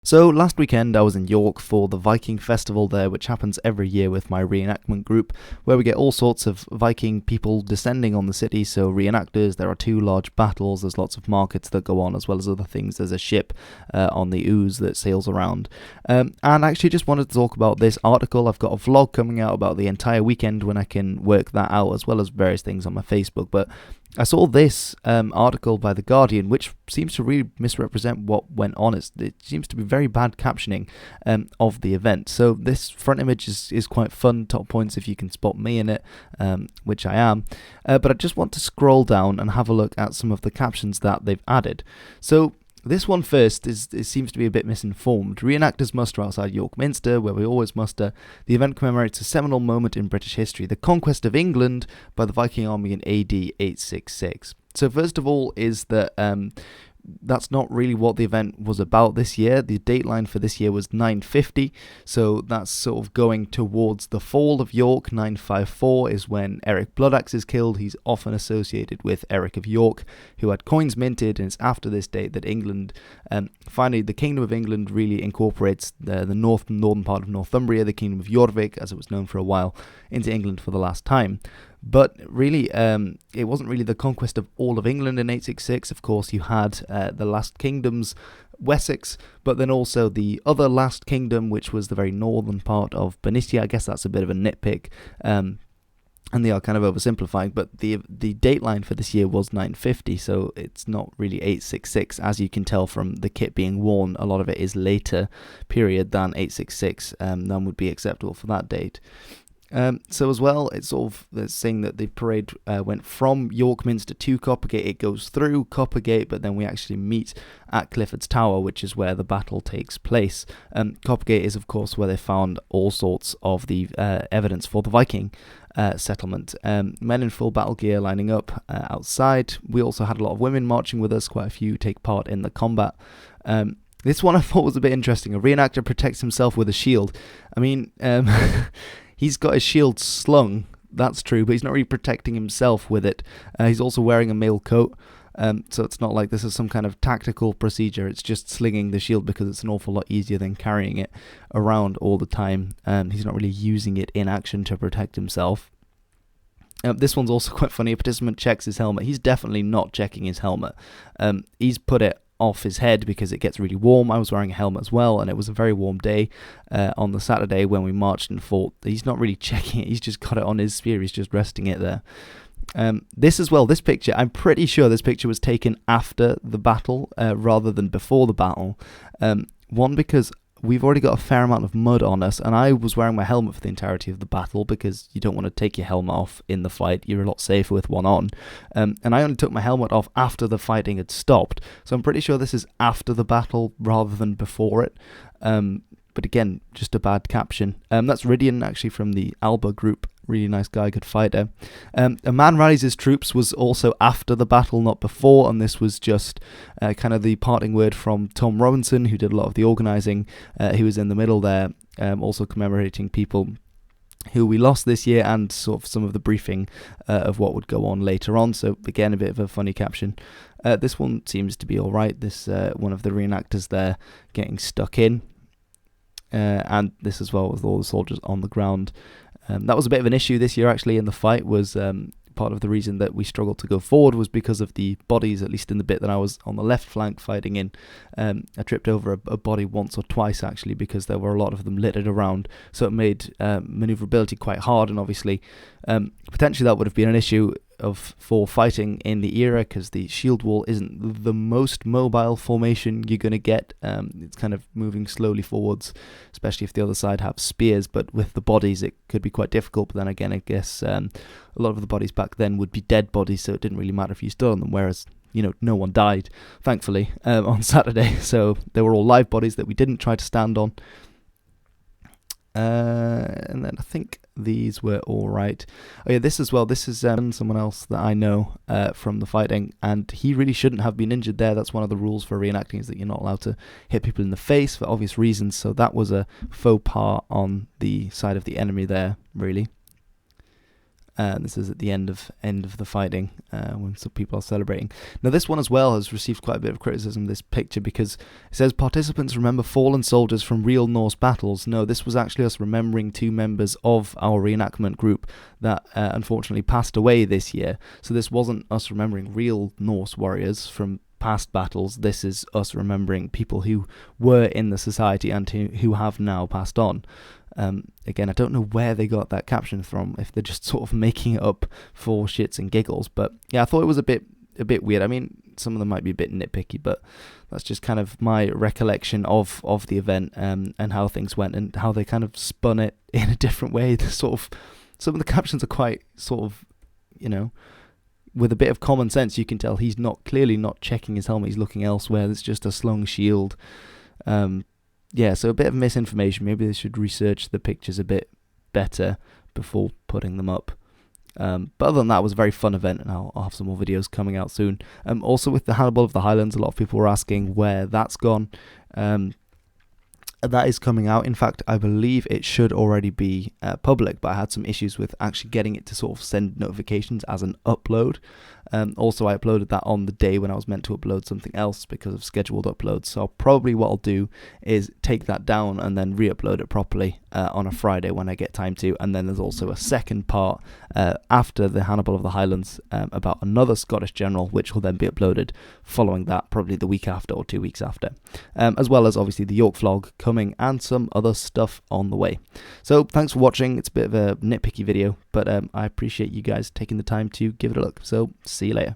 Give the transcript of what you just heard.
So last weekend I was in York for the Viking Festival there, which happens every year with my reenactment group, where we get all sorts of Viking people descending on the city. So reenactors, there are two large battles, there's lots of markets that go on, as well as other things. There's a ship on the ooze that sails around. And I actually just wanted to talk about this article. I've got a vlog coming out about the entire weekend when I can work that out, as well as various things on my Facebook. But I saw this article by The Guardian, which seems to really misrepresent what went on. It seems to be very bad captioning of the event. So this front image is quite fun, top points if you can spot me in it, which I am. But I just want to scroll down and have a look at some of the captions that they've added. So this one first it seems to be a bit misinformed. Reenactors muster outside York Minster, where we always muster. The event commemorates a seminal moment in British history, the conquest of England by the Viking army in AD 866. So first of all is that that's not really what the event was about this year. The dateline for this year was 950, so that's sort of going towards the fall of York. 954 is when Eric Bloodaxe is killed. He's often associated with Eric of York, who had coins minted, and it's after this date that England, finally the Kingdom of England really incorporates the northern part of Northumbria, the Kingdom of Jorvik, as it was known for a while, into England for the last time. But really, it wasn't really the conquest of all of England in 866. Of course, you had the last kingdoms, Wessex, but then also the other last kingdom, which was the very northern part of Bernicia. I guess that's a bit of a nitpick, and they are kind of oversimplifying. But the dateline for this year was 950, so it's not really 866, as you can tell from the kit being worn. A lot of it is later period than 866. None would be acceptable for that date. So as well, it's sort of saying that the parade went from York Minster to Coppergate. It goes through Coppergate, but then we actually meet at Clifford's Tower, which is where the battle takes place. Coppergate is, of course, where they found all sorts of the evidence for the Viking settlement. Men in full battle gear lining up outside. We also had a lot of women marching with us. Quite a few take part in the combat. This one I thought was a bit interesting. A reenactor protects himself with a shield. I mean, he's got his shield slung, that's true, but he's not really protecting himself with it. He's also wearing a mail coat, so it's not like this is some kind of tactical procedure. It's just slinging the shield because it's an awful lot easier than carrying it around all the time. He's not really using it in action to protect himself. This one's also quite funny. A participant checks his helmet. He's definitely not checking his helmet. He's put it off his head because it gets really warm. I was wearing a helmet as well, and it was a very warm day on the Saturday when we marched and fought. He's not really checking it. He's just got it on his spear. He's just resting it there. This as well, this picture, I'm pretty sure this picture was taken after the battle rather than before the battle. One, because we've already got a fair amount of mud on us, and I was wearing my helmet for the entirety of the battle because you don't want to take your helmet off in the fight. You're a lot safer with one on. And I only took my helmet off after the fighting had stopped, so I'm pretty sure this is after the battle rather than before it. But again, just a bad caption. That's Ridian, actually, from the Alba group. Really nice guy, good fighter. A man rallies his troops was also after the battle, not before, and this was just kind of the parting word from Tom Robinson, who did a lot of the organising. He was in the middle there, also commemorating people who we lost this year and sort of some of the briefing of what would go on later on. So again, a bit of a funny caption. This one seems to be all right. This one of the reenactors there getting stuck in. And this as well with all the soldiers on the ground. That was a bit of an issue this year actually in the fight. Was part of the reason that we struggled to go forward was because of the bodies, at least in the bit that I was on the left flank fighting in. I tripped over a body once or twice actually because there were a lot of them littered around, so it made manoeuvrability quite hard, and obviously potentially that would have been an issue for fighting in the era because the shield wall isn't the most mobile formation you're going to get. It's kind of moving slowly forwards, especially if the other side have spears, but with the bodies it could be quite difficult. But then again, I guess a lot of the bodies back then would be dead bodies, so it didn't really matter if you stood on them, whereas no one died, thankfully, on Saturday, so they were all live bodies that we didn't try to stand on. And then I think these were all right. Oh yeah, this as well. This is someone else that I know from the fighting, and he really shouldn't have been injured there. That's one of the rules for reenacting, is that you're not allowed to hit people in the face for obvious reasons. So that was a faux pas on the side of the enemy there, really. This is at the end of the fighting, when some people are celebrating. Now, this one as well has received quite a bit of criticism, this picture, because it says participants remember fallen soldiers from real Norse battles. No, this was actually us remembering 2 members of our reenactment group that unfortunately passed away this year. So this wasn't us remembering real Norse warriors from past battles. This is us remembering people who were in the society and who have now passed on. Again, I don't know where they got that caption from, if they're just sort of making it up for shits and giggles, but yeah, I thought it was a bit weird. I mean, some of them might be a bit nitpicky, but that's just kind of my recollection of the event, and how things went and how they kind of spun it in a different way. Sort of, some of the captions are quite sort of, with a bit of common sense, you can tell he's clearly not checking his helmet, he's looking elsewhere. It's just a slung shield. So a bit of misinformation. Maybe they should research the pictures a bit better before putting them up. But other than that, it was a very fun event, and I'll have some more videos coming out soon. Also, with the Hannibal of the Highlands, a lot of people were asking where that's gone. That is coming out. In fact, I believe it should already be public, but I had some issues with actually getting it to sort of send notifications as an upload. Also, I uploaded that on the day when I was meant to upload something else because of scheduled uploads. So probably what I'll do is take that down and then re-upload it properly on a Friday when I get time to. And then there's also a second part after the Hannibal of the Highlands about another Scottish general, which will then be uploaded following that, probably the week after or 2 weeks after. As well as obviously the York vlog coming and some other stuff on the way. So thanks for watching. It's a bit of a nitpicky video, but I appreciate you guys taking the time to give it a look. So see you later.